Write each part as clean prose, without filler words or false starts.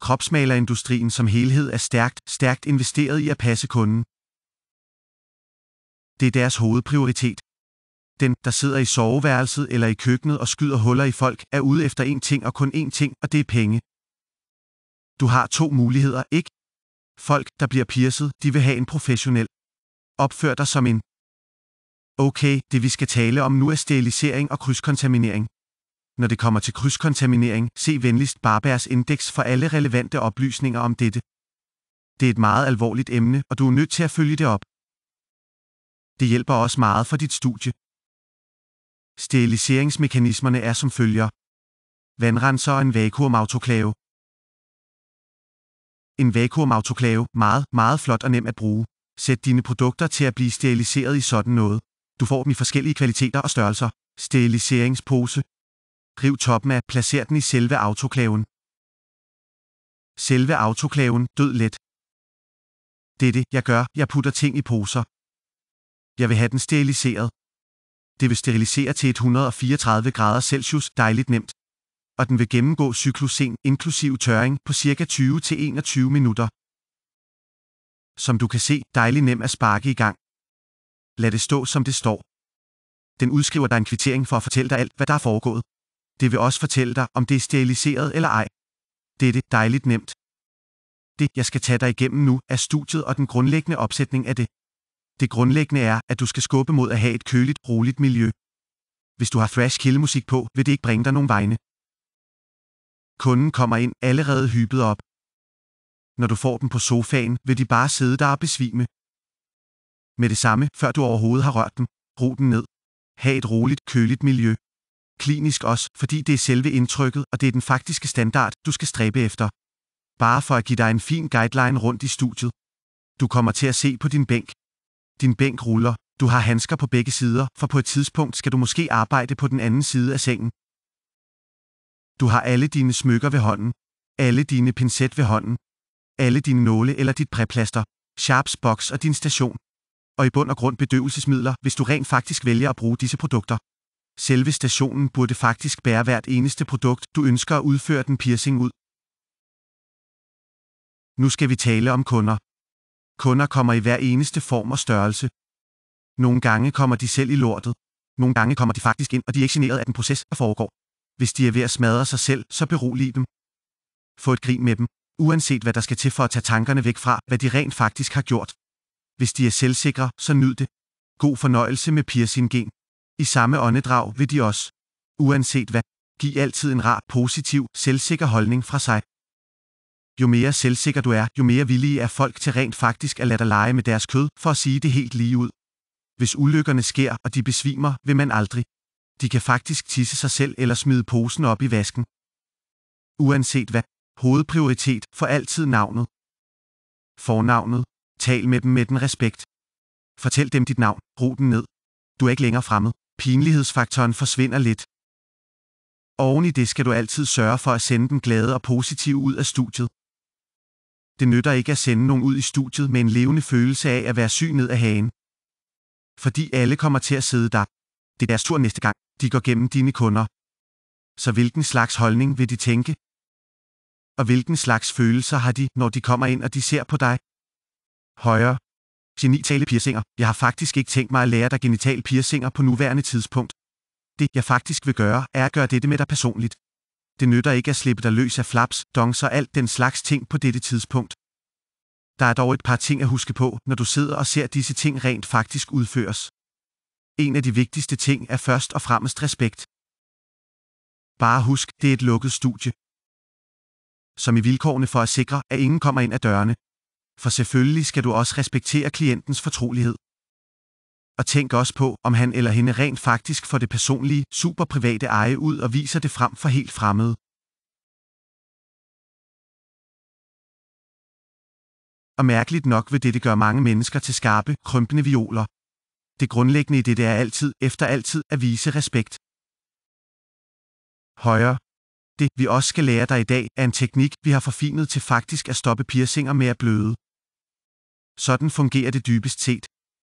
Kropsmalerindustrien som helhed er stærkt investeret i at passe kunden. Det er deres hovedprioritet. Den, der sidder i soveværelset eller i køkkenet og skyder huller i folk, er ude efter én ting og kun én ting, og det er penge. Du har 2 muligheder, ikke? Folk, der bliver piercet, de vil have en professionel. Opfør dig som en. Okay, det vi skal tale om nu er sterilisering og krydskontaminering. Når det kommer til krydskontaminering, se venligst Barbers indeks for alle relevante oplysninger om dette. Det er et meget alvorligt emne, og du er nødt til at følge det op. Det hjælper også meget for dit studie. Steriliseringsmekanismerne er som følger. Vandrenser og en vakuumautoklave. En vakuumautoklave, meget flot og nem at bruge. Sæt dine produkter til at blive steriliseret i sådan noget. Du får dem i forskellige kvaliteter og størrelser. Steriliseringspose. Riv toppen af, placer den i selve autoklaven. Selve autoklaven, død let. Det er det, jeg gør, jeg putter ting i poser. Jeg vil have den steriliseret. Det vil sterilisere til 134 grader Celsius, dejligt nemt. Og den vil gennemgå cyklusen, inklusiv tørring, på ca. 20-21 minutter. Som du kan se, dejligt nem at sparke i gang. Lad det stå som det står. Den udskriver dig en kvittering for at fortælle dig alt, hvad der er foregået. Det vil også fortælle dig, om det er steriliseret eller ej. Det er det, dejligt nemt. Det, jeg skal tage dig igennem nu, er studiet og den grundlæggende opsætning af det. Det grundlæggende er, at du skal skubbe mod at have et køligt, roligt miljø. Hvis du har thrash-kildemusik på, vil det ikke bringe dig nogen vegne. Kunden kommer ind allerede hypet op. Når du får dem på sofaen, vil de bare sidde der og besvime. Med det samme, før du overhovedet har rørt dem, ro den ned. Ha' et roligt, køligt miljø. Klinisk også, fordi det er selve indtrykket, og det er den faktiske standard, du skal stræbe efter. Bare for at give dig en fin guideline rundt i studiet. Du kommer til at se på din bænk. Din bænk ruller, du har handsker på begge sider, for på et tidspunkt skal du måske arbejde på den anden side af sengen. Du har alle dine smykker ved hånden, alle dine pincet ved hånden, alle dine nåle eller dit præplaster, Sharps boks og din station. Og i bund og grund bedøvelsesmidler, hvis du rent faktisk vælger at bruge disse produkter. Selve stationen burde faktisk bære hvert eneste produkt, du ønsker at udføre den piercing ud. Nu skal vi tale om kunder. Kunder kommer i hver eneste form og størrelse. Nogle gange kommer de selv i lortet. Nogle gange kommer de faktisk ind, og de er ikke generet af den proces, der foregår. Hvis de er ved at smadre sig selv, så berolig dem. Få et grin med dem, uanset hvad der skal til for at tage tankerne væk fra, hvad de rent faktisk har gjort. Hvis de er selvsikre, så nyd det. God fornøjelse med piercing-gen. I samme åndedrag vil de også, uanset hvad, give altid en rar, positiv, selvsikker holdning fra sig. Jo mere selvsikker du er, jo mere villige er folk til rent faktisk at lade dig lege med deres kød, for at sige det helt lige ud. Hvis ulykkerne sker, og de besvimer, vil man aldrig. De kan faktisk tisse sig selv eller smide posen op i vasken. Uanset hvad, hovedprioritet, for altid navnet. Fornavnet. Tal med dem med den respekt. Fortæl dem dit navn, ro den ned. Du er ikke længere fremmed. Pinlighedsfaktoren forsvinder lidt. Oven i det skal du altid sørge for at sende den glade og positive ud af studiet. Det nytter ikke at sende nogen ud i studiet med en levende følelse af at være syg ned ad hagen. Fordi alle kommer til at sidde der. Det er deres tur næste gang, de går gennem dine kunder. Så hvilken slags holdning vil de tænke? Og hvilken slags følelser har de, når de kommer ind og de ser på dig? Højre. Genitale piercinger. Jeg har faktisk ikke tænkt mig at lære dig genital piercinger på nuværende tidspunkt. Det, jeg faktisk vil gøre, er at gøre dette med dig personligt. Det nytter ikke at slippe dig løs af flaps, dongs og alt den slags ting på dette tidspunkt. Der er dog et par ting at huske på, når du sidder og ser disse ting rent faktisk udføres. En af de vigtigste ting er først og fremmest respekt. Bare husk, det er et lukket studie. Som i vilkårene for at sikre, at ingen kommer ind ad dørene. For selvfølgelig skal du også respektere klientens fortrolighed. Og tænk også på, om han eller hende rent faktisk får det personlige, superprivate eje ud og viser det frem for helt fremmede. Og mærkeligt nok vil dette gøre mange mennesker til skarpe, krympende violer. Det grundlæggende i dette er altid at vise respekt. Højre. Det, vi også skal lære dig i dag, er en teknik, vi har forfinet til faktisk at stoppe piercinger med at bløde. Sådan fungerer det dybest set.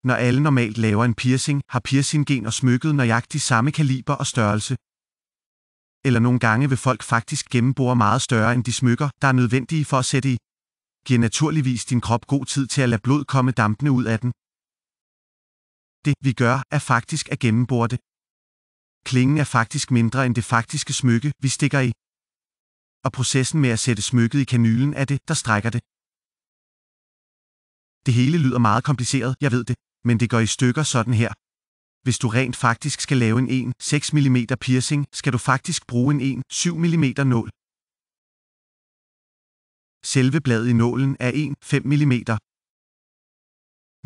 Når alle normalt laver en piercing, har piercingen og smykket nøjagtigt samme kaliber og størrelse. eller nogle gange vil folk faktisk gennembore meget større end de smykker, der er nødvendige for at sætte i. Giver naturligvis din krop god tid til at lade blod komme dampende ud af den. Det, vi gør, er faktisk at gennembore det. Klingen er faktisk mindre end det faktiske smykke, vi stikker i. Og processen med at sætte smykket i kanylen er det, der strækker det. Det hele lyder meget kompliceret, jeg ved det, men det går i stykker sådan her. Hvis du rent faktisk skal lave en 6 mm piercing, skal du faktisk bruge en 7 mm nål. Selve bladet i nålen er 5 mm.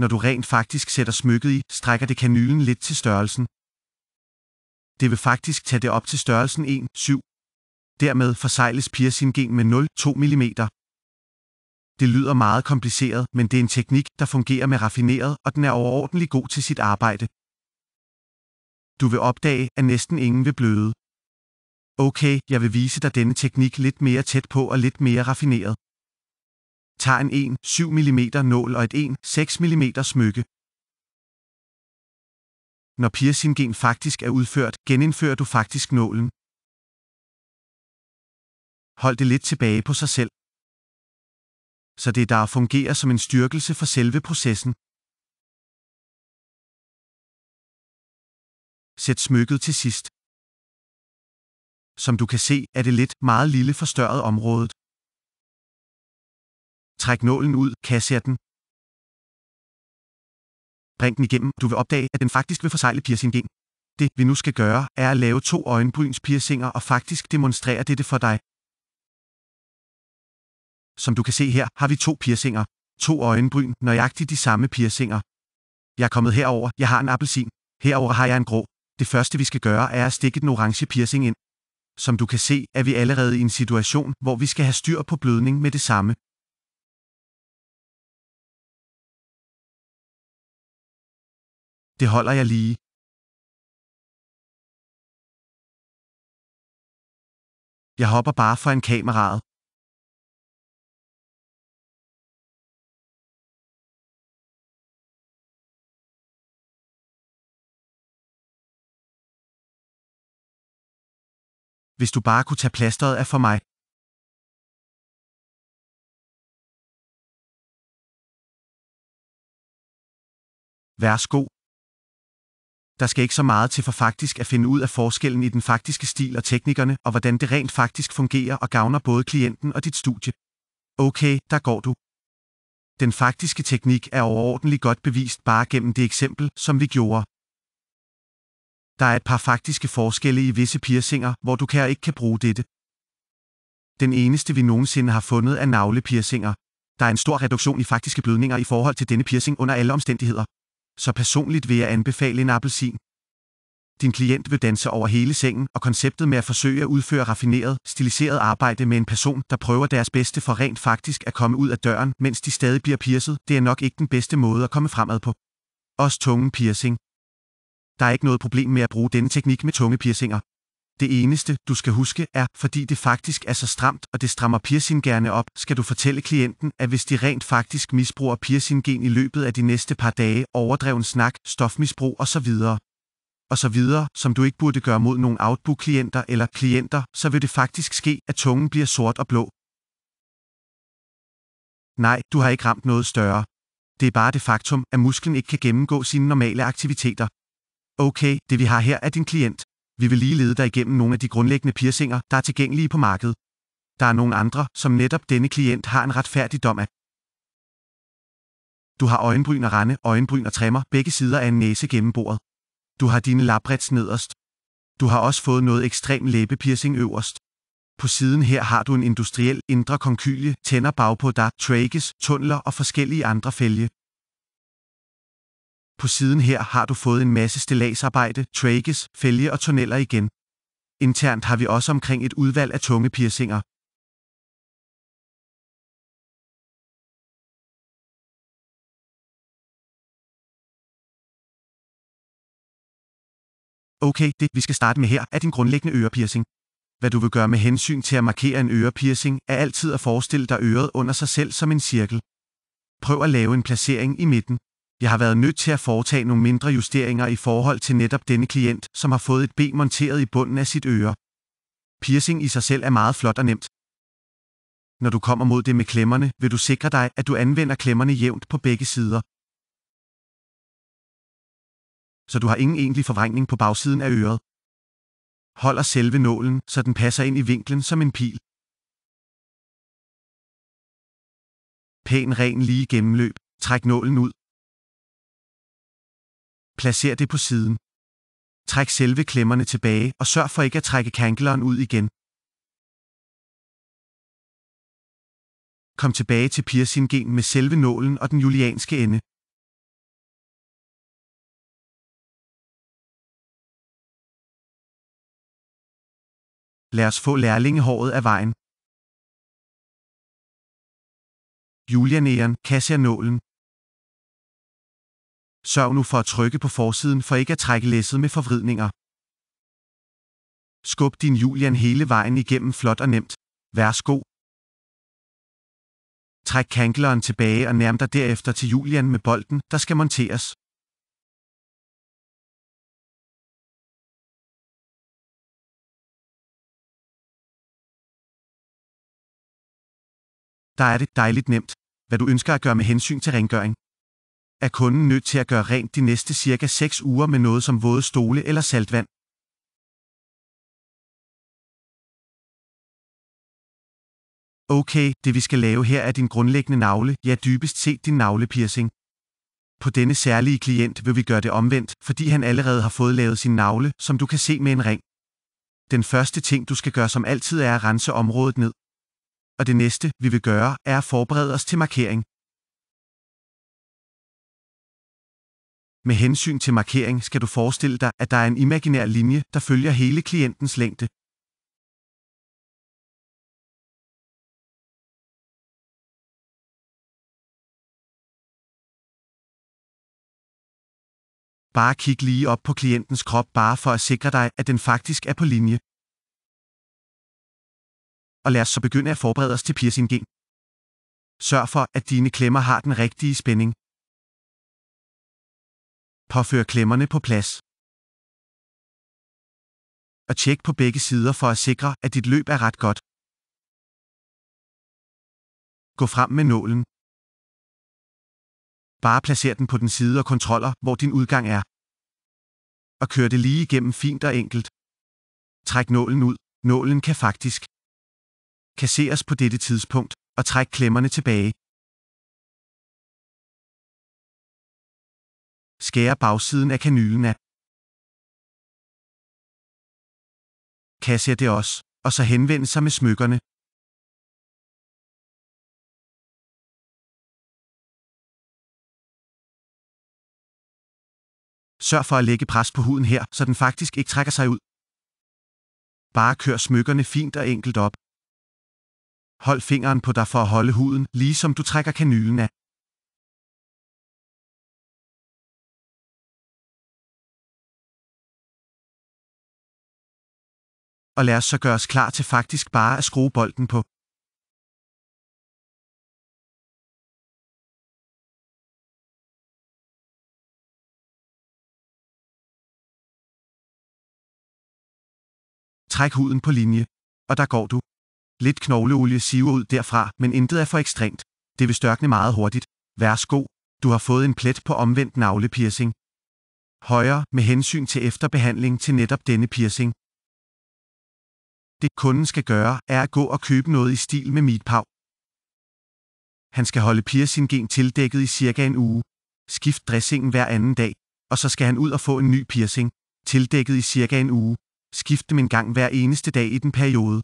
Når du rent faktisk sætter smykket i, strækker det kanylen lidt til størrelsen. Det vil faktisk tage det op til størrelsen 1,7. Dermed forsegles piercingen med 0,2 mm. Det lyder meget kompliceret, men det er en teknik, der fungerer med raffineret, og den er overordentlig god til sit arbejde. Du vil opdage, at næsten ingen vil bløde. Okay, jeg vil vise dig denne teknik lidt mere tæt på og lidt mere raffineret. Tag en 7 mm nål og et 6 mm smykke. Når piercingen faktisk er udført, genindfører du faktisk nålen. Hold det lidt tilbage på sig selv. Så det der fungerer som en styrkelse for selve processen. Sæt smykket til sidst. Som du kan se, er det lidt meget lille forstørret området. Træk nålen ud, kasser den. Bring den igennem, du vil opdage, at den faktisk vil forsegle piercingen. Det, vi nu skal gøre, er at lave 2 øjenbrynspiercinger og faktisk demonstrere dette for dig. Som du kan se her, har vi 2 piercinger. 2 øjenbryn, nøjagtigt de samme piercinger. Jeg er kommet herover, jeg har en appelsin. Herover har jeg en grå. Det første vi skal gøre er at stikke den orange piercing ind. Som du kan se, er vi allerede i en situation, hvor vi skal have styr på blødning med det samme. Det holder jeg lige. Jeg hopper bare foran kameraet. Hvis du bare kunne tage plasteret af for mig. Værsgo. Der skal ikke så meget til for faktisk at finde ud af forskellen i den faktiske stil og teknikkerne, og hvordan det rent faktisk fungerer og gavner både klienten og dit studie. Okay, der går du. Den faktiske teknik er overordentligt godt bevist bare gennem det eksempel, som vi gjorde. Der er et par faktiske forskelle i visse piercinger, hvor du kan og ikke kan bruge dette. Den eneste vi nogensinde har fundet er navlepiercinger. Der er en stor reduktion i faktiske blødninger i forhold til denne piercing under alle omstændigheder. Så personligt vil jeg anbefale en appelsin. Din klient vil danse over hele sengen, og konceptet med at forsøge at udføre raffineret, stiliseret arbejde med en person, der prøver deres bedste for rent faktisk at komme ud af døren, mens de stadig bliver piercet, det er nok ikke den bedste måde at komme fremad på. Også tunge piercing. Der er ikke noget problem med at bruge denne teknik med tunge piercinger. Det eneste, du skal huske, er, fordi det faktisk er så stramt, og det strammer piercingerne op, skal du fortælle klienten, at hvis de rent faktisk misbruger piercingen i løbet af de næste par dage, overdreven snak, stofmisbrug osv., som du ikke burde gøre mod nogle outbook-klienter eller klienter, så vil det faktisk ske, at tungen bliver sort og blå. Nej, du har ikke ramt noget større. Det er bare det faktum, at musklen ikke kan gennemgå sine normale aktiviteter. Okay, det vi har her er din klient. Vi vil lige lede dig igennem nogle af de grundlæggende piercinger, der er tilgængelige på markedet. Der er nogle andre, som netop denne klient har en retfærdig dom af. Du har øjenbryn og rande, øjenbryn og træmmer, begge sider af en næse gennemboret. Du har dine labrets nederst. Du har også fået noget ekstrem læbepiercing øverst. På siden her har du en industriel indre konkylie, tænder bagpå dig, tragus, tunneler og forskellige andre fælge. På siden her har du fået en masse stilladsarbejde, tragus, fælge og tunneler igen. Internt har vi også omkring et udvalg af tunge piercinger. Okay, det vi skal starte med her er din grundlæggende ørepiercing. Hvad du vil gøre med hensyn til at markere en ørepiercing, er altid at forestille dig øret under sig selv som en cirkel. Prøv at lave en placering i midten. Jeg har været nødt til at foretage nogle mindre justeringer i forhold til netop denne klient, som har fået et ben monteret i bunden af sit øre. Piercing i sig selv er meget flot og nemt. Når du kommer mod det med klemmerne, vil du sikre dig, at du anvender klemmerne jævnt på begge sider. Så du har ingen egentlig forvrængning på bagsiden af øret. Holder selve nålen, så den passer ind i vinklen som en pil. Pæn ren lige gennemløb. Træk nålen ud. Placer det på siden. Træk selve klemmerne tilbage, og sørg for ikke at trække kankleren ud igen. Kom tilbage til piercingen med selve nålen og den julianske ende. Lad os få lærlingehåret af vejen. Julianeren, kassernålen. Sørg nu for at trykke på forsiden for ikke at trække læsset med forvridninger. Skub din julian hele vejen igennem flot og nemt. Værsgo. Træk kankleren tilbage og nærm dig derefter til julian med bolten, der skal monteres. Der er det dejligt nemt, hvad du ønsker at gøre med hensyn til rengøring. Er kunden nødt til at gøre rent de næste cirka 6 uger med noget som våde stole eller saltvand? Okay, det vi skal lave her er din grundlæggende navle, ja dybest set din navlepiercing. På denne særlige klient vil vi gøre det omvendt, fordi han allerede har fået lavet sin navle, som du kan se med en ring. Den første ting du skal gøre som altid er at rense området ned. Og det næste, vi vil gøre, er at forberede os til markering. Med hensyn til markering skal du forestille dig, at der er en imaginær linje, der følger hele klientens længde. Bare kig lige op på klientens krop bare for at sikre dig, at den faktisk er på linje. Og lad os så begynde at forberede os til piercingen. Sørg for, at dine klemmer har den rigtige spænding. Påfør klemmerne på plads. Og tjek på begge sider for at sikre, at dit løb er ret godt. Gå frem med nålen. Bare placer den på den side og kontroller, hvor din udgang er. Og kør det lige igennem fint og enkelt. Træk nålen ud. Nålen kan faktisk kasseres på dette tidspunkt, og træk klemmerne tilbage. Skær bagsiden af kanylen af. Kasser det også, og så henvende sig med smykkerne. Sørg for at lægge pres på huden her, så den faktisk ikke trækker sig ud. Bare kør smykkerne fint og enkelt op. Hold fingeren på dig for at holde huden, ligesom du trækker kanylen af. Og lad os så gøre os klar til faktisk bare at skrue bolten på. Træk huden på linje, og der går du. Lidt knogleolie siver ud derfra, men intet er for ekstremt. Det vil størkne meget hurtigt. Værsgo, du har fået en plet på omvendt navlepiercing. Højre med hensyn til efterbehandling til netop denne piercing. Det kunden skal gøre, er at gå og købe noget i stil med Meatpau. Han skal holde piercingen tildækket i cirka en uge. Skift dressingen hver anden dag, og så skal han ud og få en ny piercing, tildækket i cirka en uge. Skift dem en gang hver eneste dag i den periode.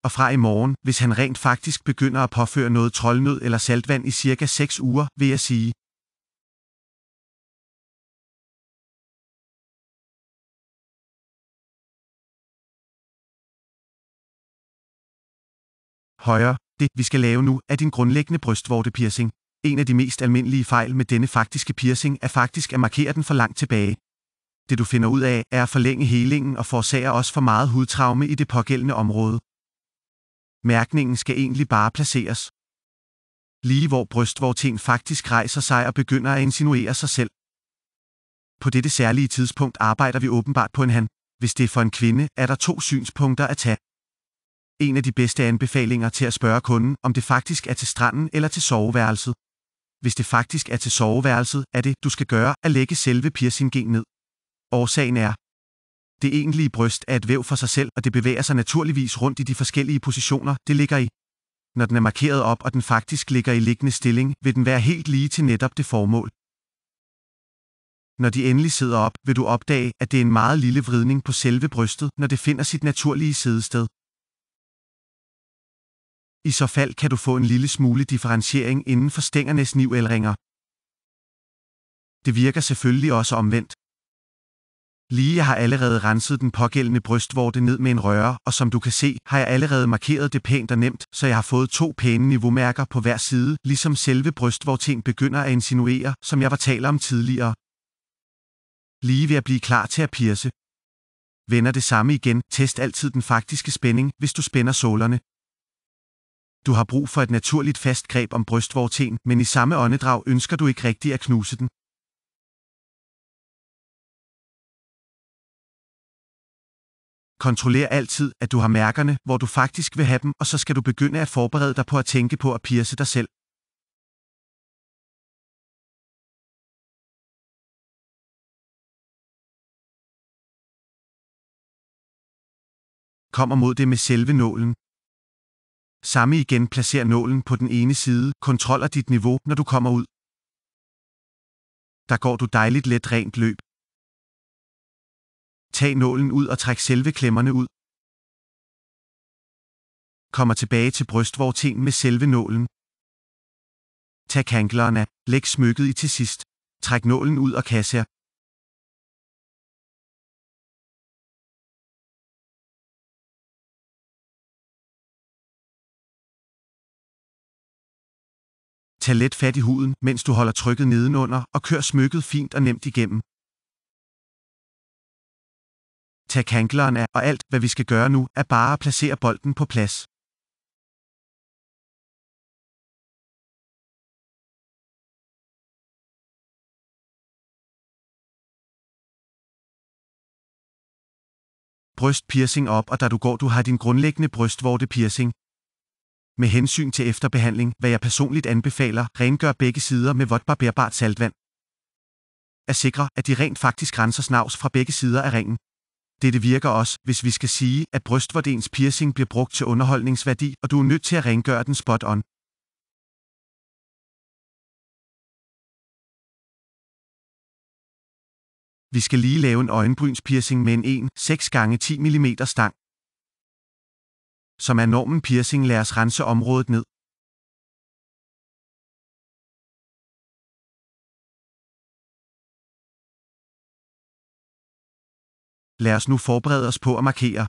Og fra i morgen, hvis han rent faktisk begynder at påføre noget troldnød eller saltvand i cirka 6 uger, vil jeg sige. Højre, det vi skal lave nu, er din grundlæggende brystvortepiercing. En af de mest almindelige fejl med denne faktiske piercing er faktisk at markere den for langt tilbage. Det du finder ud af, er at forlænge helingen og forårsager også for meget hudtraume i det pågældende område. Mærkningen skal egentlig bare placeres. Lige hvor brystvorten faktisk rejser sig og begynder at insinuere sig selv. På dette særlige tidspunkt arbejder vi åbenbart på en han. Hvis det er for en kvinde, er der 2 synspunkter at tage. En af de bedste anbefalinger til at spørge kunden, om det faktisk er til stranden eller til soveværelset. Hvis det faktisk er til soveværelset, er det, du skal gøre, at lægge selve piercingen ned. Årsagen er, det egentlige bryst er et væv for sig selv, og det bevæger sig naturligvis rundt i de forskellige positioner, det ligger i. Når den er markeret op, og den faktisk ligger i liggende stilling, vil den være helt lige til netop det formål. Når de endelig sidder op, vil du opdage, at det er en meget lille vridning på selve brystet, når det finder sit naturlige siddested. I så fald kan du få en lille smule differentiering inden for stængernes nivelringer. Det virker selvfølgelig også omvendt. Jeg har allerede renset den pågældende brystvorte ned med en røre, og som du kan se, har jeg allerede markeret det pænt og nemt, så jeg har fået 2 pæne niveaumærker på hver side, ligesom selve brystvorten begynder at insinuere, som jeg var talt om tidligere. Lige ved at blive klar til at pierce. Vender det samme igen, test altid den faktiske spænding, hvis du spænder sålerne. Du har brug for et naturligt fast greb om brystvorten, men i samme åndedrag ønsker du ikke rigtig at knuse den. Kontroller altid, at du har mærkerne, hvor du faktisk vil have dem, og så skal du begynde at forberede dig på at tænke på at pierce dig selv. Kommer mod det med selve nålen. Samme igen, placer nålen på den ene side, kontroller dit niveau, når du kommer ud. Der går du dejligt let rent løb. Tag nålen ud og træk selve klemmerne ud. Kommer tilbage til brystvorten med selve nålen. Tag kangleren af, læg smykket i til sidst. Træk nålen ud og kasser. Tag let fat i huden, mens du holder trykket nedenunder, og kør smykket fint og nemt igennem. Tag kangleren af, og alt, hvad vi skal gøre nu, er bare at placere bolden på plads. Brystpiercing op, og da du har din grundlæggende brystvortepiercing. Med hensyn til efterbehandling, hvad jeg personligt anbefaler, rengør begge sider med vådt barberbart saltvand. At sikre, at de rent faktisk renser snavs fra begge sider af ringen. Dette virker også, hvis vi skal sige, at brystvortens piercing bliver brugt til underholdningsværdi, og du er nødt til at rengøre den spot on. Vi skal lige lave en øjenbrynspiercing med en 6x10 mm stang. Som er normen piercing, lad os rense området ned. Lad os nu forberede os på at markere.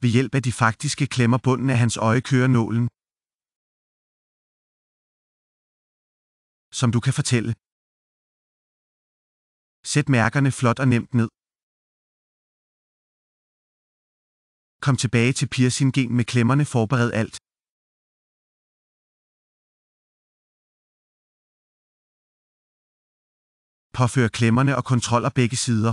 Ved hjælp af de faktiske klemmer bunden af hans øje kører nålen. Som du kan fortælle. Sæt mærkerne flot og nemt ned. Kom tilbage til piercingen med klemmerne, forbered alt. Påfør klemmerne og kontroller begge sider.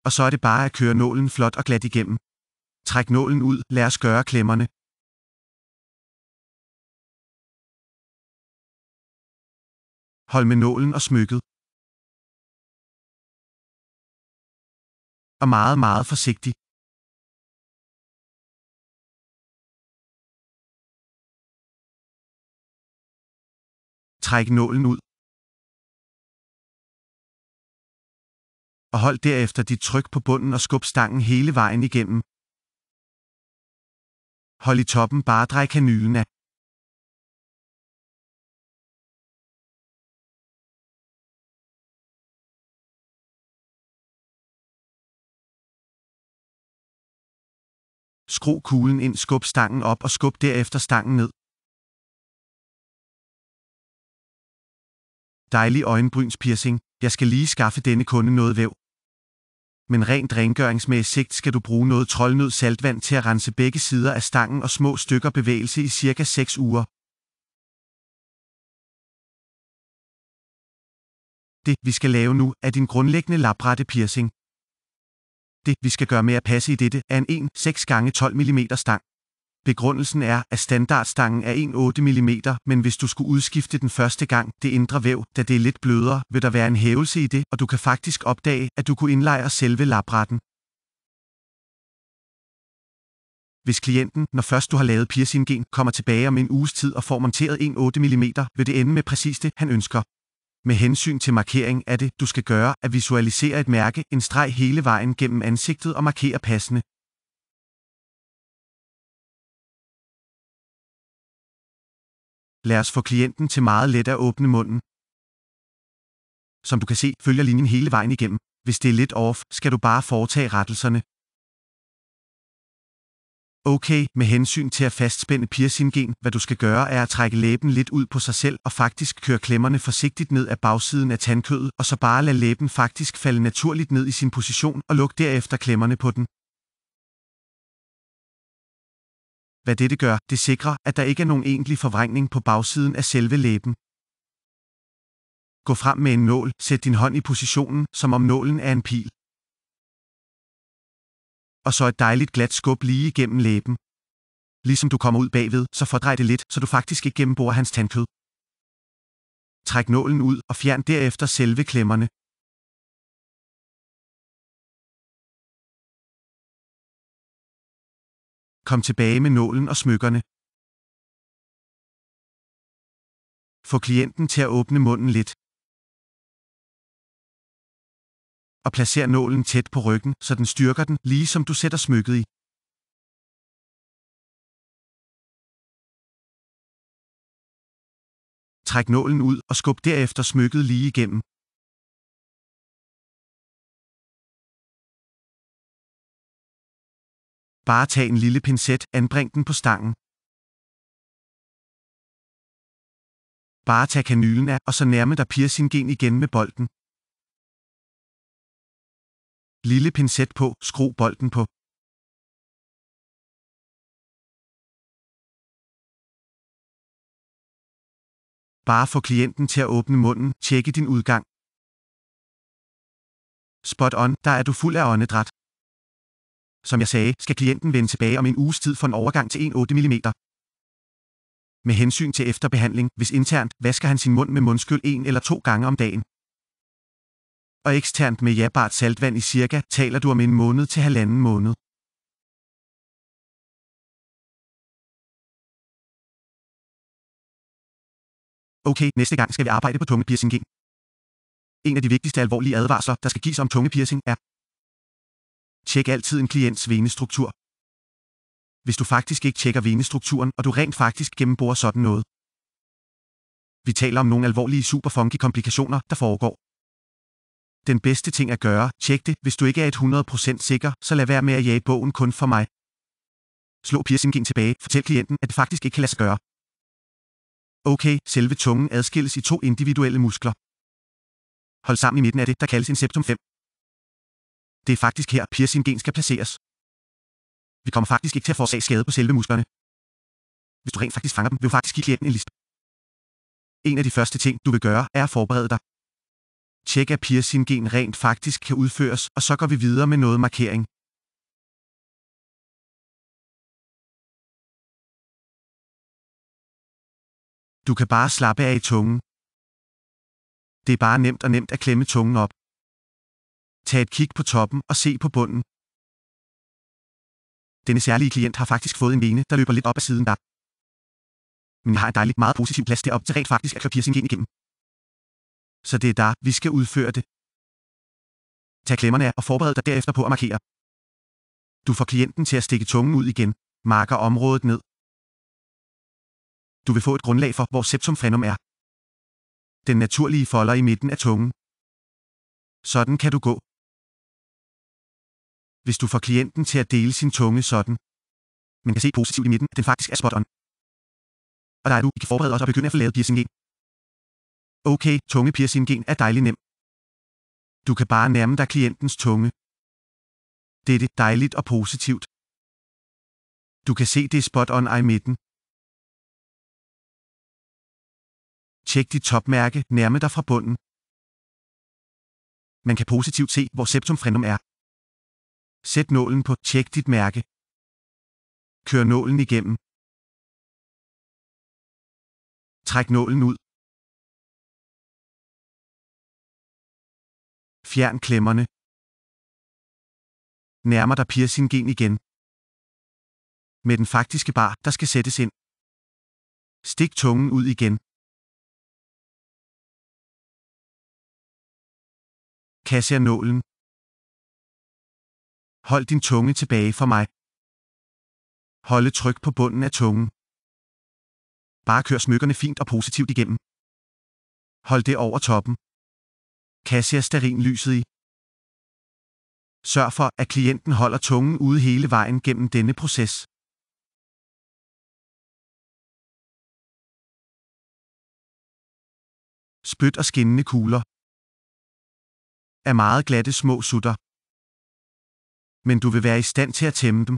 Og så er det bare at køre nålen flot og glat igennem. Træk nålen ud, lad os gøre klemmerne. Hold med nålen og smykket. Og meget, meget forsigtig. Træk nålen ud. Og hold derefter dit tryk på bunden og skub stangen hele vejen igennem. Hold i toppen, bare drej kanylen af. Skru kuglen ind, skub stangen op og skub derefter stangen ned. Dejlig øjenbrynspiercing. Jeg skal lige skaffe denne kunde noget væv. Men rent rengøringsmæssigt skal du bruge noget troldnød saltvand til at rense begge sider af stangen og små stykker bevægelse i cirka 6 uger. Det, vi skal lave nu, er din grundlæggende labrette piercing. Det, vi skal gøre med at passe i dette, er en 6x12 mm stang. Begrundelsen er, at standardstangen er 8 mm, men hvis du skulle udskifte den første gang, det indre væv, da det er lidt blødere, vil der være en hævelse i det, og du kan faktisk opdage, at du kunne indlejre selve labretten. Hvis klienten, når først du har lavet piercingen, kommer tilbage om en uges tid og får monteret 8 mm, vil det ende med præcis det, han ønsker. Med hensyn til markering er det, du skal gøre, at visualisere et mærke, en streg hele vejen gennem ansigtet og markere passende. Lad os få klienten til meget let at åbne munden. Som du kan se, følger linjen hele vejen igennem. Hvis det er lidt off, skal du bare foretage rettelserne. Okay, med hensyn til at fastspænde piercingen, hvad du skal gøre er at trække læben lidt ud på sig selv og faktisk køre klemmerne forsigtigt ned ad bagsiden af tandkødet, og så bare lade læben faktisk falde naturligt ned i sin position og luk derefter klemmerne på den. Hvad dette gør, det sikrer, at der ikke er nogen egentlig forvrængning på bagsiden af selve læben. Gå frem med en nål, sæt din hånd i positionen, som om nålen er en pil. Og så et dejligt glat skub lige igennem læben. Ligesom du kommer ud bagved, så fordrej det lidt, så du faktisk ikke gennemborer hans tandkød. Træk nålen ud og fjern derefter selve klemmerne. Kom tilbage med nålen og smykkerne. Få klienten til at åbne munden lidt. Og placer nålen tæt på ryggen, så den styrker den, lige som du sætter smykket i. Træk nålen ud og skub derefter smykket lige igennem. Bare tag en lille pincet, anbring den på stangen. Bare tag kanylen af, og så nærme dig piercingen igen med bolten. Lille pincet på, skru bolten på. Bare få klienten til at åbne munden, tjekke din udgang. Spot on, der er du fuld af åndedræt. Som jeg sagde, skal klienten vende tilbage om en uges tid for en overgang til 8 mm. Med hensyn til efterbehandling, hvis internt, vasker han sin mund med mundskyl 1 eller 2 gange om dagen. Og eksternt med jabart saltvand i cirka, taler du om 1 måned til 1,5 måned. Okay, næste gang skal vi arbejde på tungepiercing. En af de vigtigste alvorlige advarsler, der skal gives om tungepiercing, er: tjek altid en klients venestruktur. Hvis du faktisk ikke tjekker venestrukturen, og du rent faktisk gennemborer sådan noget. Vi taler om nogle alvorlige superfunky komplikationer, der foregår. Den bedste ting at gøre, tjek det, hvis du ikke er 100% sikker, så lad være med at jage bogen kun for mig. Slå piercingen tilbage, fortæl klienten, at det faktisk ikke kan lade sig gøre. Okay, selve tungen adskilles i 2 individuelle muskler. Hold sammen i midten af det, der kaldes en septum 5. Det er faktisk her, piercingen skal placeres. Vi kommer faktisk ikke til at forårsage skade på selve musklerne. Hvis du rent faktisk fanger dem, vil du faktisk give klienten en liste. En af de første ting, du vil gøre, er at forberede dig. Tjek, at piercingen rent faktisk kan udføres, og så går vi videre med noget markering. Du kan bare slappe af i tungen. Det er bare nemt at klemme tungen op. Tag et kig på toppen og se på bunden. Denne særlige klient har faktisk fået en vene, der løber lidt op ad siden der. Men jeg har en dejlig, meget positiv plads derop til rent faktisk at køre piercingen igennem. Så det er der, vi skal udføre det. Tag klemmerne af og forbered dig derefter på at markere. Du får klienten til at stikke tungen ud igen, marker området ned. Du vil få et grundlag for, hvor septum frenum er. Den naturlige folder i midten af tungen. Sådan kan du gå. Hvis du får klienten til at dele sin tunge sådan. Man kan se positivt i midten, at den faktisk er spot on. Og der er du, I kan forberede os og begynde at få lavet piercingen. Okay, tungepiercingen er dejlig nem. Du kan bare nærme dig klientens tunge. Dette er dejligt og positivt. Du kan se det spot on i midten. Tjek dit topmærke, nærme dig fra bunden. Man kan positivt se, hvor septum frenum er. Sæt nålen på, tjek dit mærke. Kør nålen igennem. Træk nålen ud. Fjern klemmerne. Nærmer dig piercingen igen. Med den faktiske bar, der skal sættes ind. Stik tungen ud igen. Kasser nålen. Hold din tunge tilbage for mig. Holde tryk på bunden af tungen. Bare kør smykkerne fint og positivt igennem. Hold det over toppen. Kasser stearinlyset i. Sørg for, at klienten holder tungen ude hele vejen gennem denne proces. Spyt og skinnende kugler. Er meget glatte små sutter. Men du vil være i stand til at tæmme dem.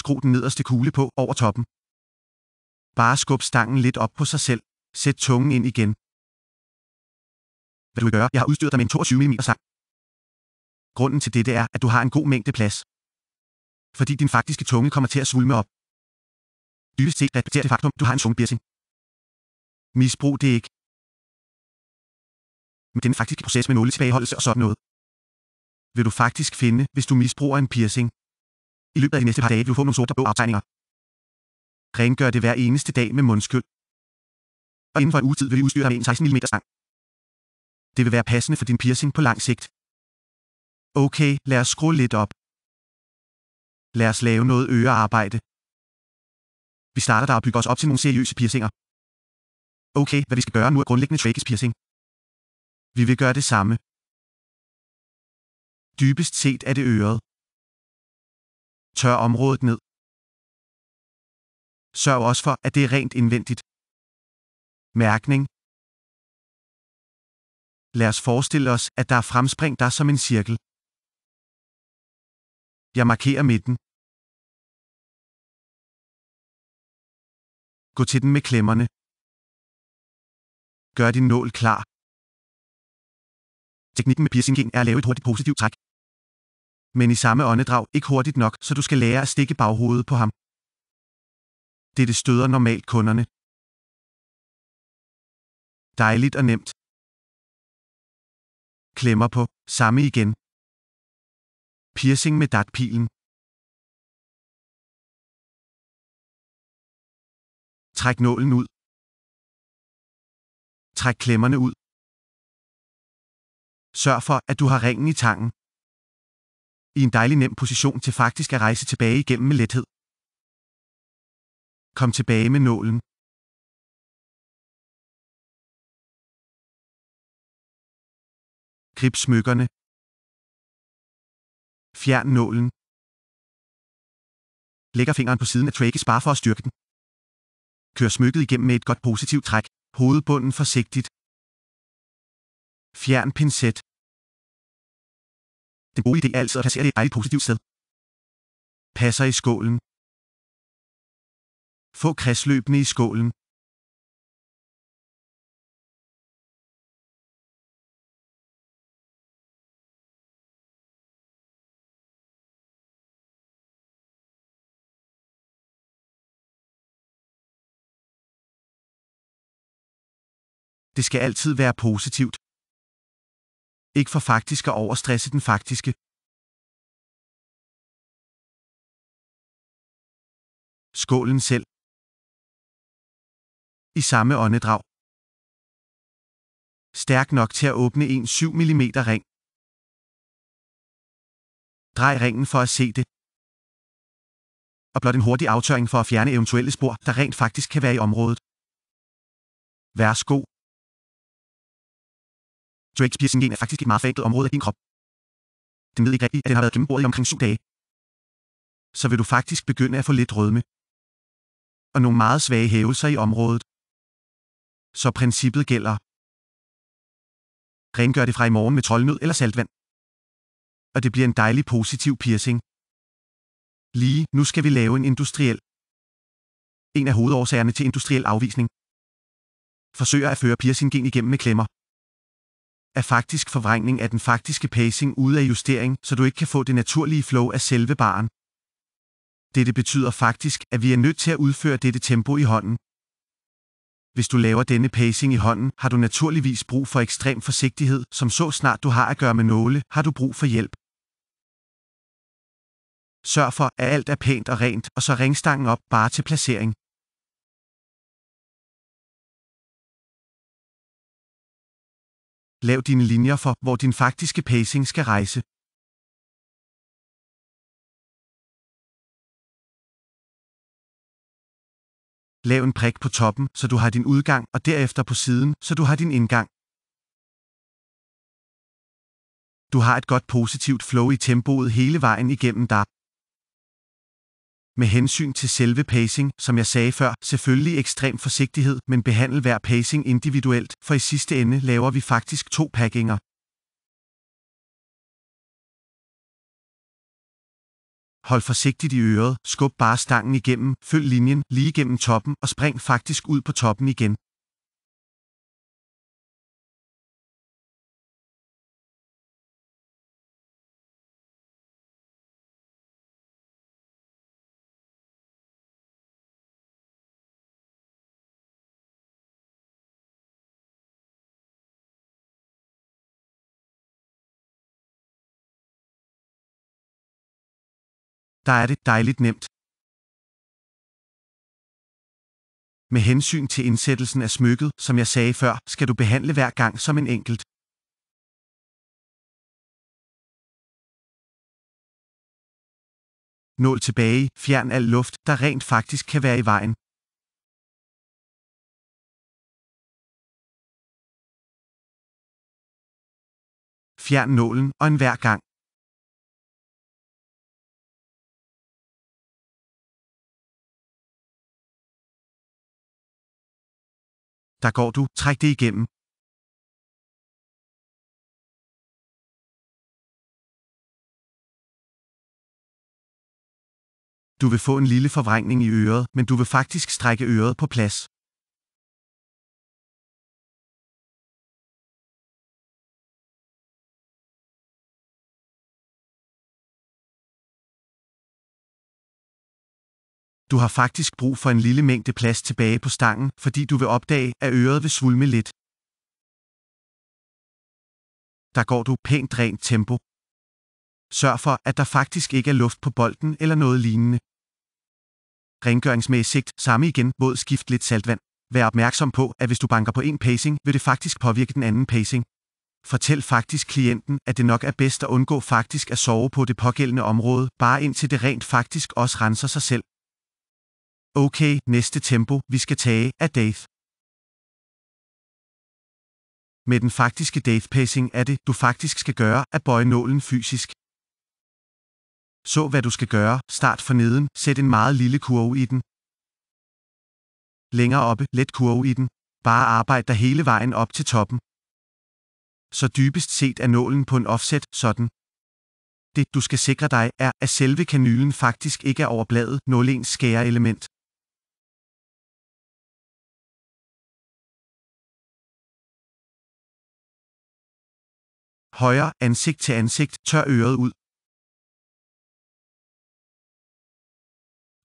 Skru den nederste kugle på over toppen. Bare skub stangen lidt op på sig selv. Sæt tungen ind igen. Hvad du vil gøre, jeg har udstyret dig med en 22 mm stang. Grunden til dette er, at du har en god mængde plads. Fordi din faktiske tunge kommer til at svulme op. Dybest set respekter det faktum, du har en tungepiercing. Misbrug det ikke. Med den faktiske proces med nåletilbageholdelse og sådan noget, vil du faktisk finde, hvis du misbruger en piercing. I løbet af de næste par dage vil du få nogle sorte og blå aftegninger. Rengør det hver eneste dag med mundskyld. Og inden for en uge tid vil vi udstyre dig med en 16 mm stang. Det vil være passende for din piercing på lang sigt. Okay, lad os skrue lidt op. Lad os lave noget ørearbejde. Vi starter der og bygger os op til nogle seriøse piercinger. Okay, hvad vi skal gøre nu er grundlæggende tracheus piercing. Vi vil gøre det samme. Dybest set er det øret. Tør området ned. Sørg også for, at det er rent indvendigt. Mærkning. Lad os forestille os, at der er fremspring der som en cirkel. Jeg markerer midten. Gå til den med klemmerne. Gør din nål klar. Teknikken med piercingen er at lave et hurtigt positivt træk. Men i samme åndedrag ikke hurtigt nok, så du skal lære at stikke baghovedet på ham. Dette støder normalt kunderne. Dejligt og nemt. Klemmer på, samme igen. Piercing med datpilen. Træk nålen ud. Træk klemmerne ud. Sørg for, at du har ringen i tangen. I en dejlig nem position til faktisk at rejse tilbage igennem med lethed. Kom tilbage med nålen. Grib smykkerne. Fjern nålen. Lægger fingeren på siden af tracheus bare for at styrke den. Kør smykket igennem med et godt positivt træk. Hovedbunden forsigtigt. Fjern pincet. Den gode idé er altid at placere det et dejligt positivt sted. Passer i skålen. Få kredsløbene i skålen. Det skal altid være positivt. Ikke for faktisk at overstresse den faktiske. Skålen selv. I samme åndedrag. Stærk nok til at åbne en 7 mm ring. Drej ringen for at se det. Og blot en hurtig aftørring for at fjerne eventuelle spor, der rent faktisk kan være i området. Værsgo. Tracheus piercing er faktisk et meget forenklet område af din krop. Den ved ikke rigtigt, at den har været gennemboret i omkring 7 dage. Så vil du faktisk begynde at få lidt rødme. Og nogle meget svage hævelser i området. Så princippet gælder. Rengør det fra i morgen med troldnød eller saltvand. og det bliver en dejlig positiv piercing. Lige nu skal vi lave en industriel. En af hovedårsagerne til industriel afvisning forsøger at føre piercingen igennem med klemmer. Er faktisk forvrængning af den faktiske pacing ude af justering, så du ikke kan få det naturlige flow af selve baren. Dette betyder faktisk, at vi er nødt til at udføre dette tempo i hånden. Hvis du laver denne pacing i hånden, har du naturligvis brug for ekstrem forsigtighed, som så snart du har at gøre med nåle, har du brug for hjælp. Sørg for, at alt er pænt og rent, og så ringstangen op bare til placering. Lav dine linjer for, hvor din faktiske pacing skal rejse. Lav en prik på toppen, så du har din udgang, og derefter på siden, så du har din indgang. Du har et godt positivt flow i tempoet hele vejen igennem dig. Med hensyn til selve pacing, som jeg sagde før, selvfølgelig ekstrem forsigtighed, men behandle hver pacing individuelt, for i sidste ende laver vi faktisk 2 packinger. Hold forsigtigt i øret, skub bare stangen igennem, følg linjen lige gennem toppen og spring faktisk ud på toppen igen. Der er det dejligt nemt. Med hensyn til indsættelsen af smykket, som jeg sagde før, skal du behandle hver gang som en enkelt. Nål tilbage, fjern al luft, der rent faktisk kan være i vejen. Fjern nålen og enhver gang. Der går du, træk det igennem. Du vil få en lille forvrængning i øret, men du vil faktisk strække øret på plads. Du har faktisk brug for en lille mængde plads tilbage på stangen, fordi du vil opdage, at øret vil svulme lidt. Der går du pænt rent tempo. Sørg for, at der faktisk ikke er luft på bolden eller noget lignende. Rengøringsmæssigt, samme igen, våd skift lidt saltvand. Vær opmærksom på, at hvis du banker på en pacing, vil det faktisk påvirke den anden pacing. Fortæl faktisk klienten, at det nok er bedst at undgå faktisk at sove på det pågældende område, bare indtil det rent faktisk også renser sig selv. Okay, næste tempo, vi skal tage, er Death. Med den faktiske Death pacing er det, du faktisk skal gøre, at bøje nålen fysisk. Så hvad du skal gøre, start for neden, sæt en meget lille kurve i den. Længere oppe, let kurve i den. Bare arbejd dig hele vejen op til toppen. Så dybest set er nålen på en offset, sådan. Det, du skal sikre dig, er, at selve kanylen faktisk ikke er over bladet, nålens skæreelement. Højre, ansigt til ansigt, tør øret ud.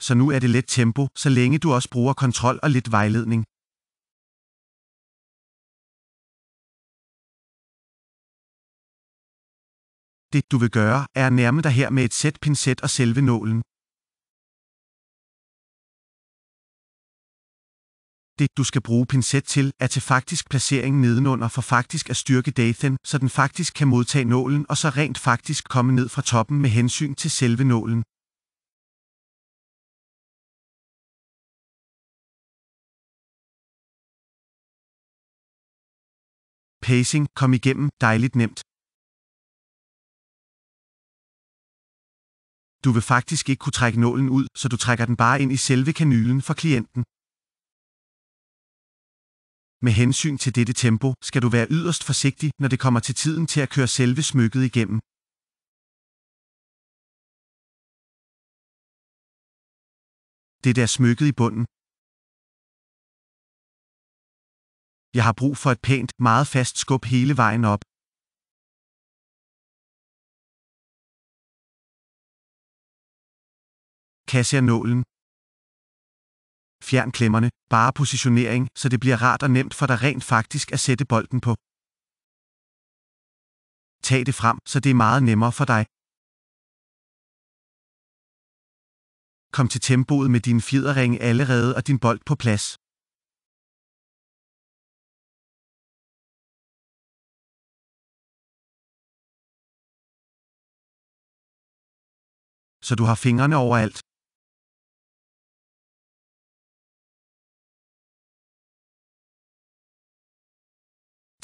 Så nu er det let tempo, så længe du også bruger kontrol og lidt vejledning. Det, du vil gøre, er at nærme dig her med et sæt pincet og selve nålen. Det, du skal bruge pincet til, er til faktisk placering nedenunder for faktisk at styrke Deathen, så den faktisk kan modtage nålen og så rent faktisk komme ned fra toppen med hensyn til selve nålen. Pacing, kom igennem, dejligt nemt. Du vil faktisk ikke kunne trække nålen ud, så du trækker den bare ind i selve kanylen for klienten. Med hensyn til dette tempo, skal du være yderst forsigtig, når det kommer til tiden til at køre selve smykket igennem. Det der smykket i bunden. Jeg har brug for et pænt, meget fast skub hele vejen op. Kasser nålen. Fjern klemmerne, bare positionering, så det bliver rart og nemt for dig rent faktisk at sætte bolden på. Tag det frem, så det er meget nemmere for dig. Kom til tempoet med dine fjederringe allerede og din bold på plads. Så du har fingrene overalt.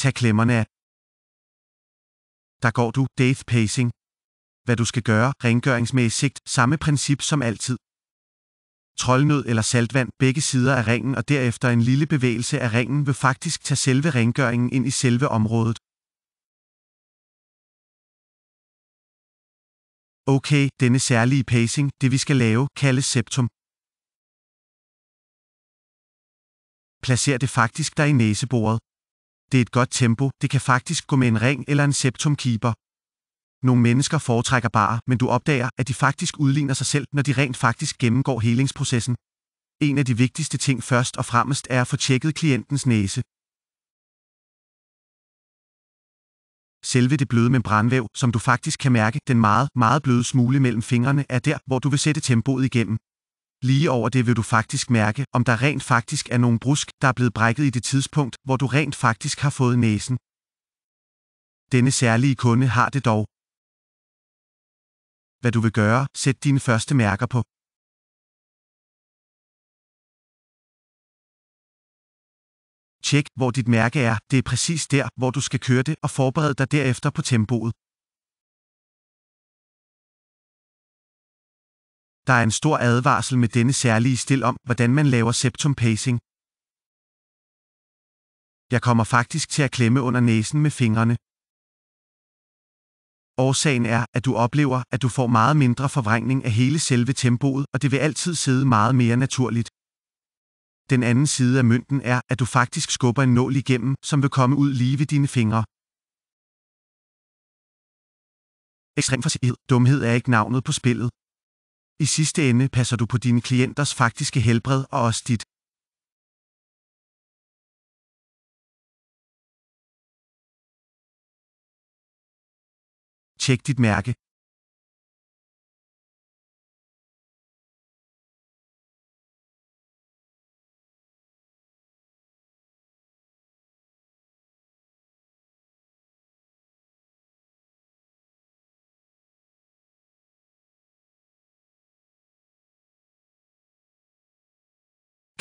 Tag klemmerne af. Der går du, depth pacing. Hvad du skal gøre, rengøringsmæssigt, samme princip som altid. Troldnød eller saltvand, begge sider af ringen og derefter en lille bevægelse af ringen vil faktisk tage selve rengøringen ind i selve området. Okay, denne særlige pacing, det vi skal lave, kaldes septum. Placer det faktisk der i næseboret. Det er et godt tempo, det kan faktisk gå med en ring eller en septumkeeper. Nogle mennesker foretrækker bare, men du opdager, at de faktisk udligner sig selv, når de rent faktisk gennemgår helingsprocessen. En af de vigtigste ting først og fremmest er at få tjekket klientens næse. Selve det bløde membranvæv, som du faktisk kan mærke, den meget, meget bløde smule mellem fingrene, er der, hvor du vil sætte tempoet igennem. Lige over det vil du faktisk mærke, om der rent faktisk er nogen brusk, der er blevet brækket i det tidspunkt, hvor du rent faktisk har fået næsen. Denne særlige kunde har det dog. Hvad du vil gøre, sæt dine første mærker på. Tjek, hvor dit mærke er, det er præcis der, hvor du skal køre det, og forbered dig derefter på tempoet. Der er en stor advarsel med denne særlige stil om, hvordan man laver septum pacing. Jeg kommer faktisk til at klemme under næsen med fingrene. Årsagen er, at du oplever, at du får meget mindre forvrængning af hele selve tempoet, og det vil altid sidde meget mere naturligt. Den anden side af mønten er, at du faktisk skubber en nål igennem, som vil komme ud lige ved dine fingre. Ekstrem forsigtighed, dumhed er ikke navnet på spillet. I sidste ende passer du på dine klienters faktiske helbred og også dit. Tjek dit mærke.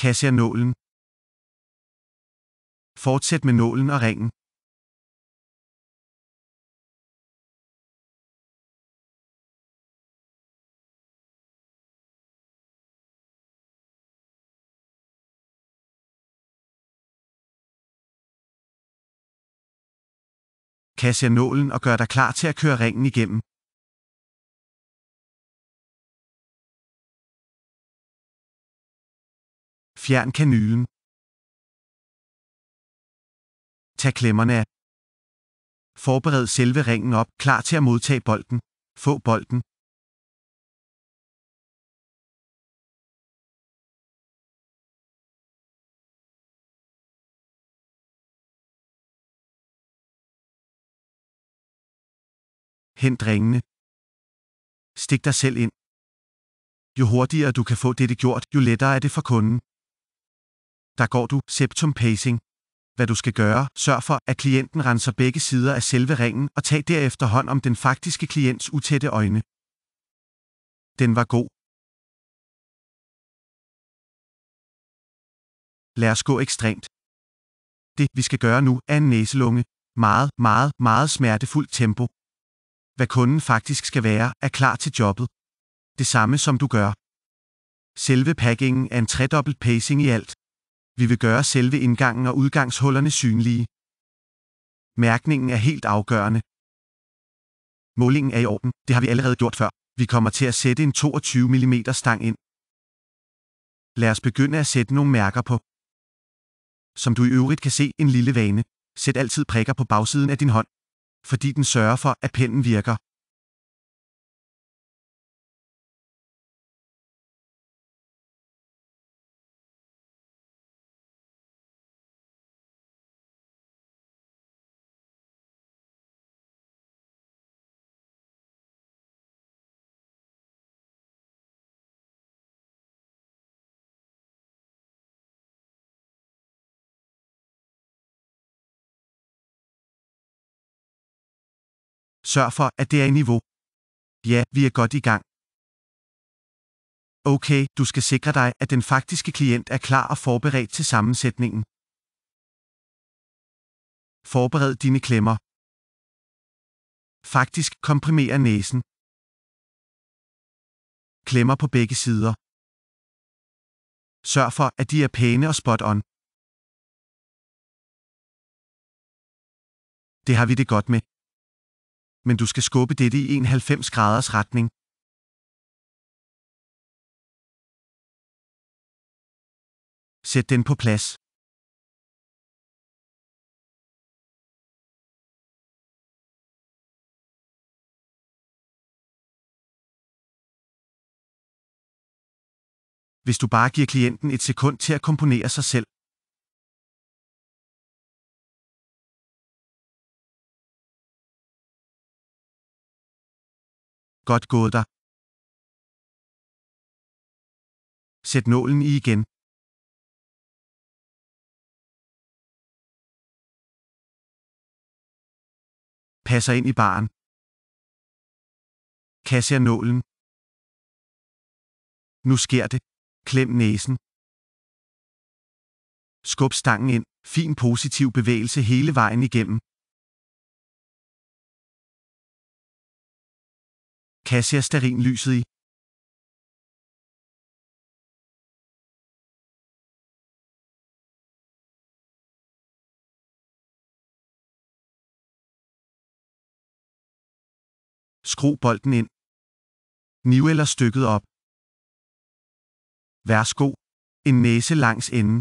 Kasser nålen. Fortsæt med nålen og ringen. Kasser nålen og gør dig klar til at køre ringen igennem. Fjern kanylen. Tag klemmerne af. Forbered selve ringen op, klar til at modtage bolden. Få bolden. Hent ringene. Stik dig selv ind. Jo hurtigere du kan få dette gjort, jo lettere er det for kunden. Der går du, septum pacing. Hvad du skal gøre, sørg for, at klienten renser begge sider af selve ringen og tag derefter hånd om den faktiske klients utætte øjne. Den var god. Lad os gå ekstremt. Det, vi skal gøre nu, er en næselunge. Meget, meget, meget smertefuldt tempo. Hvad kunden faktisk skal være, er klar til jobbet. Det samme som du gør. Selve packingen er en tredobbelt pacing i alt. Vi vil gøre selve indgangen og udgangshullerne synlige. Mærkningen er helt afgørende. Målingen er i orden, det har vi allerede gjort før. Vi kommer til at sætte en 22 mm stang ind. Lad os begynde at sætte nogle mærker på. Som du i øvrigt kan se, en lille vane. Sæt altid prikker på bagsiden af din hånd, fordi den sørger for, at pennen virker. Sørg for, at det er i niveau. Ja, vi er godt i gang. Okay, du skal sikre dig, at den faktiske klient er klar og forberedt til sammensætningen. Forbered dine klemmer. Faktisk komprimer næsen. Klemmer på begge sider. Sørg for, at de er pæne og spot on. Det har vi det godt med. Men du skal skubbe dette i en 90 graders retning. Sæt den på plads. Hvis du bare giver klienten et sekund til at komponere sig selv. Godt gået dig. Sæt nålen i igen. Passer ind i barren. Kasser nålen. Nu sker det. Klem næsen. Skub stangen ind. Fin positiv bevægelse hele vejen igennem. Kasser stearinlyset i. Skru bolden ind. Niveller stykket op. Værsgo. En næse langs enden.